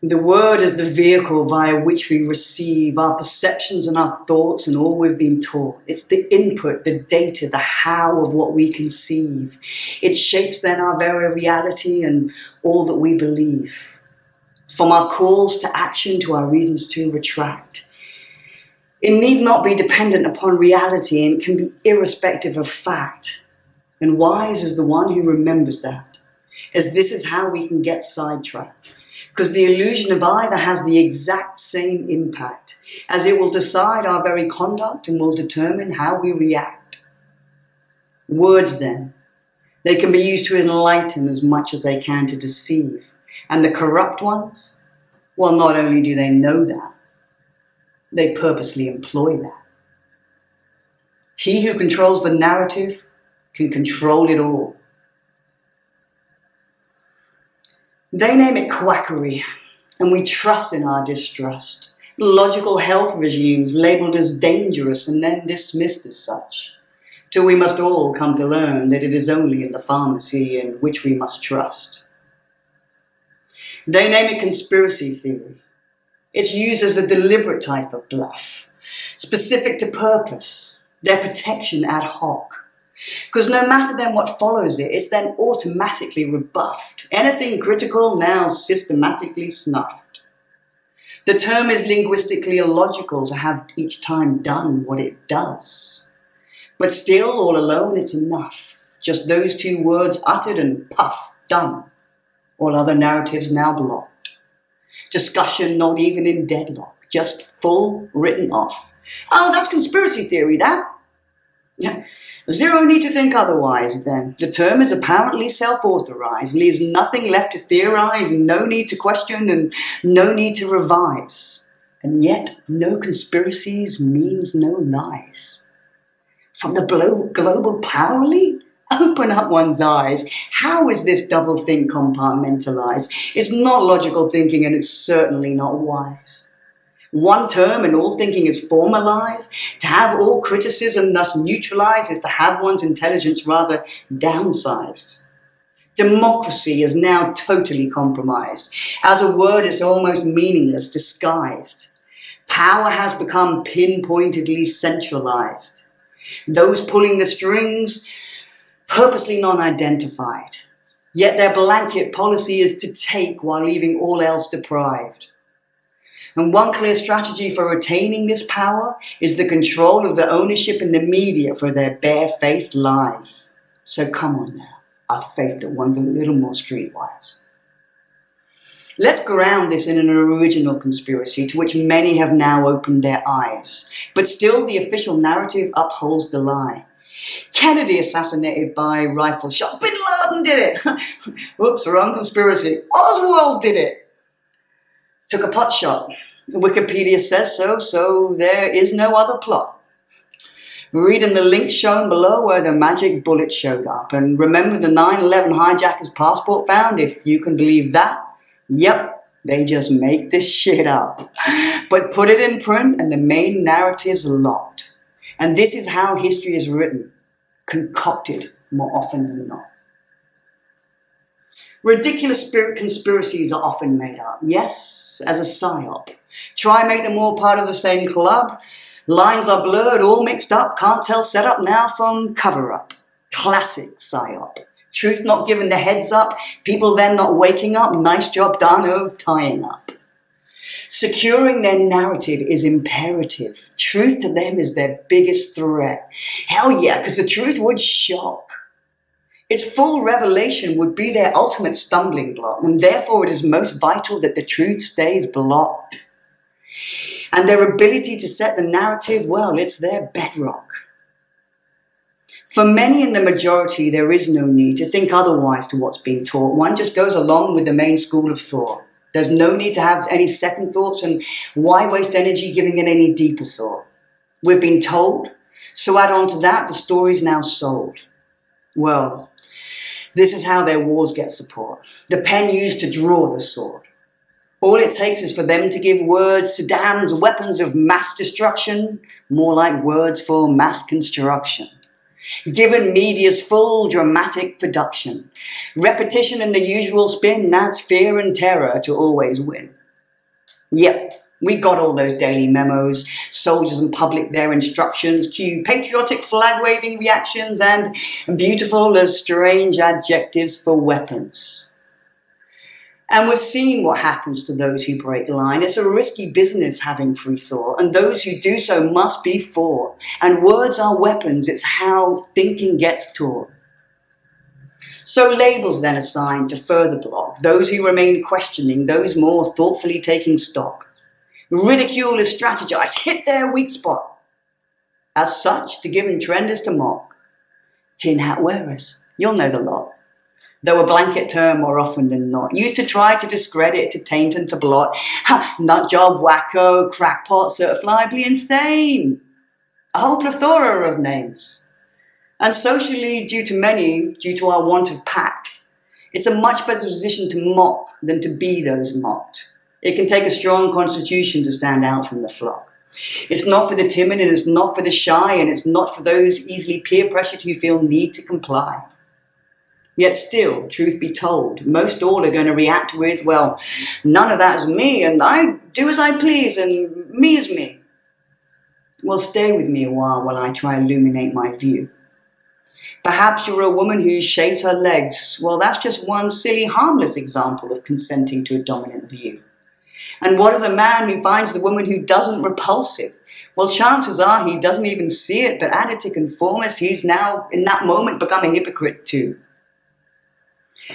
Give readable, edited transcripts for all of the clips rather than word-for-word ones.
The word is the vehicle via which we receive our perceptions and our thoughts and all we've been taught. It's the input, the data, the how of what we conceive. It shapes then our very reality and all that we believe. From our calls to action to our reasons to retract. It need not be dependent upon reality and can be irrespective of fact. And wise is the one who remembers that, as this is how we can get sidetracked. Because the illusion of either has the exact same impact, as it will decide our very conduct and will determine how we react. Words then, they can be used to enlighten as much as they can to deceive. And the corrupt ones, well, not only do they know that, they purposely employ that. He who controls the narrative can control it all. They name it quackery, and we trust in our distrust. Logical health regimes labeled as dangerous and then dismissed as such, till we must all come to learn that it is only in the pharmacy in which we must trust. They name it conspiracy theory. It's used as a deliberate type of bluff, specific to purpose, their protection ad hoc. Because no matter then what follows it, it's then automatically rebuffed. Anything critical now systematically snuffed. The term is linguistically illogical to have each time done what it does. But still, all alone, it's enough. Just those two words uttered and puff, done. All other narratives now blocked. Discussion not even in deadlock, just full written off. Oh, that's conspiracy theory, that. Yeah. Zero need to think otherwise, then. The term is apparently self-authorized, leaves nothing left to theorize, no need to question, and no need to revise. And yet, no conspiracies means no lies. From the global power league? Open up one's eyes. How is this double think compartmentalized? It's not logical thinking, and it's certainly not wise. One term and all thinking is formalized. To have all criticism thus neutralized is to have one's intelligence rather downsized. Democracy is now totally compromised. As a word, it's almost meaningless, disguised. Power has become pinpointedly centralized. Those pulling the strings, purposely non-identified. Yet their blanket policy is to take while leaving all else deprived. And one clear strategy for retaining this power is the control of the ownership in the media for their barefaced lies. So come on now, our faith that one's a little more streetwise. Let's ground this in an original conspiracy to which many have now opened their eyes. But still the official narrative upholds the lie. Kennedy assassinated by rifle shot. Bin Laden did it. Oops, wrong conspiracy. Oswald did it. Took a pot shot. Wikipedia says so, so there is no other plot. Read in the link shown below where the magic bullet showed up. And remember the 9/11 hijacker's passport found? If you can believe that, yep, they just make this shit up. But put it in print and the main narrative's locked. And this is how history is written, concocted more often than not. Ridiculous conspiracies are often made up, yes, as a psyop. Try make them all part of the same club. Lines are blurred, all mixed up, can't tell setup now from cover-up. Classic psyop. Truth not given the heads up, people then not waking up, nice job done of tying up. Securing their narrative is imperative. Truth to them is their biggest threat. Hell yeah, because the truth would shock. Its full revelation would be their ultimate stumbling block, and therefore it is most vital that the truth stays blocked. And their ability to set the narrative, well, it's their bedrock. For many in the majority, there is no need to think otherwise to what's being taught. One just goes along with the main school of thought. There's no need to have any second thoughts, and why waste energy giving it any deeper thought? We've been told, so add on to that, the story's now sold. Well, this is how their wars get support. The pen used to draw the sword. All it takes is for them to give words to Saddam's weapons of mass destruction, more like words for mass construction. Given media's full dramatic production, repetition and the usual spin adds fear and terror to always win. Yep, we got all those daily memos, soldiers in public their instructions, cue patriotic flag-waving reactions, and beautiful as strange adjectives for weapons. And we've seen what happens to those who break line. It's a risky business having free thought, and those who do so must be fought. And words are weapons, it's how thinking gets taught. So labels then assigned to further block those who remain questioning, those more thoughtfully taking stock. Ridicule is strategized, hit their weak spot. As such, the given trend is to mock. Tin hat wearers, you'll know the lot. Though a blanket term more often than not, used to try to discredit, to taint and to blot. Nutjob, wacko, crackpot, certifiably insane. A whole plethora of names. And socially, due to many, due to our want of pack, it's a much better position to mock than to be those mocked. It can take a strong constitution to stand out from the flock. It's not for the timid and it's not for the shy and it's not for those easily peer pressured who feel need to comply. Yet still, truth be told, most all are going to react with, well, none of that is me and I do as I please and me is me. Well, stay with me a while I try to illuminate my view. Perhaps you're a woman who shaves her legs. Well, that's just one silly, harmless example of consenting to a dominant view. And what of the man who finds the woman who doesn't repulsive? Well, chances are he doesn't even see it, but added to conformist, he's now, in that moment, become a hypocrite too.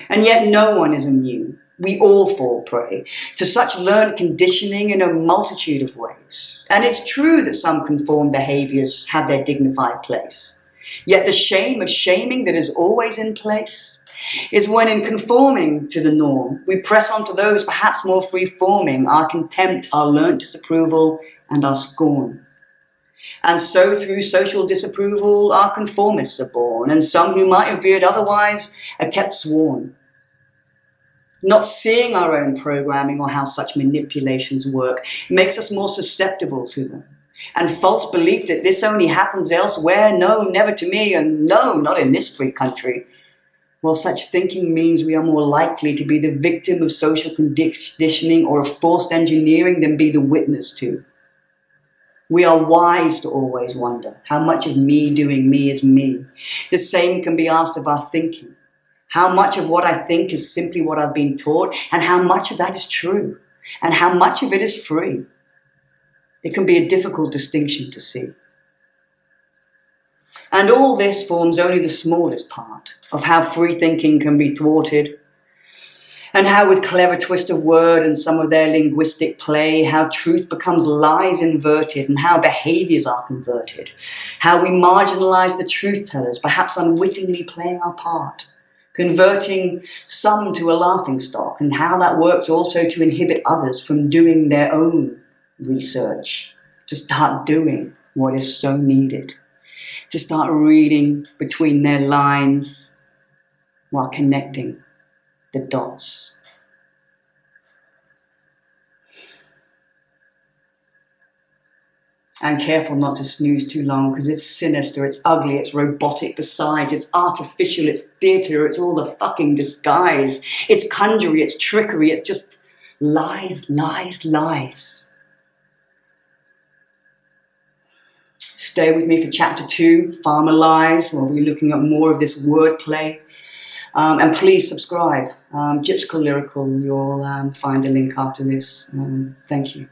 And yet no one is immune. We all fall prey to such learned conditioning in a multitude of ways. And it's true that some conformed behaviors have their dignified place. Yet the shame of shaming that is always in place is when in conforming to the norm, we press on to those perhaps more free-forming, our contempt, our learnt disapproval, and our scorn. And so through social disapproval, our conformists are born, and some who might have veered otherwise are kept sworn. Not seeing our own programming or how such manipulations work makes us more susceptible to them. And false belief that this only happens elsewhere, no, never to me, and no, not in this free country. Well, such thinking means we are more likely to be the victim of social conditioning or of forced engineering than be the witness to. We are wise to always wonder how much of me doing me is me. The same can be asked of our thinking. How much of what I think is simply what I've been taught, and how much of that is true, and how much of it is free. It can be a difficult distinction to see. And all this forms only the smallest part of how free thinking can be thwarted, and how with clever twist of word and some of their linguistic play, how truth becomes lies inverted and how behaviors are converted, how we marginalize the truth tellers, perhaps unwittingly playing our part, converting some to a laughingstock, and how that works also to inhibit others from doing their own research, to start doing what is so needed, to start reading between their lines while connecting the dots. And careful not to snooze too long, because it's sinister, it's ugly, it's robotic besides, it's artificial, it's theatre, it's all a fucking disguise, it's conjury, it's trickery, it's just lies, lies, lies. Stay with me for chapter 2, Farmer Lies. We'll be looking at more of this wordplay. And please subscribe. Gypsical Lyrical, you'll find a link after this. Thank you.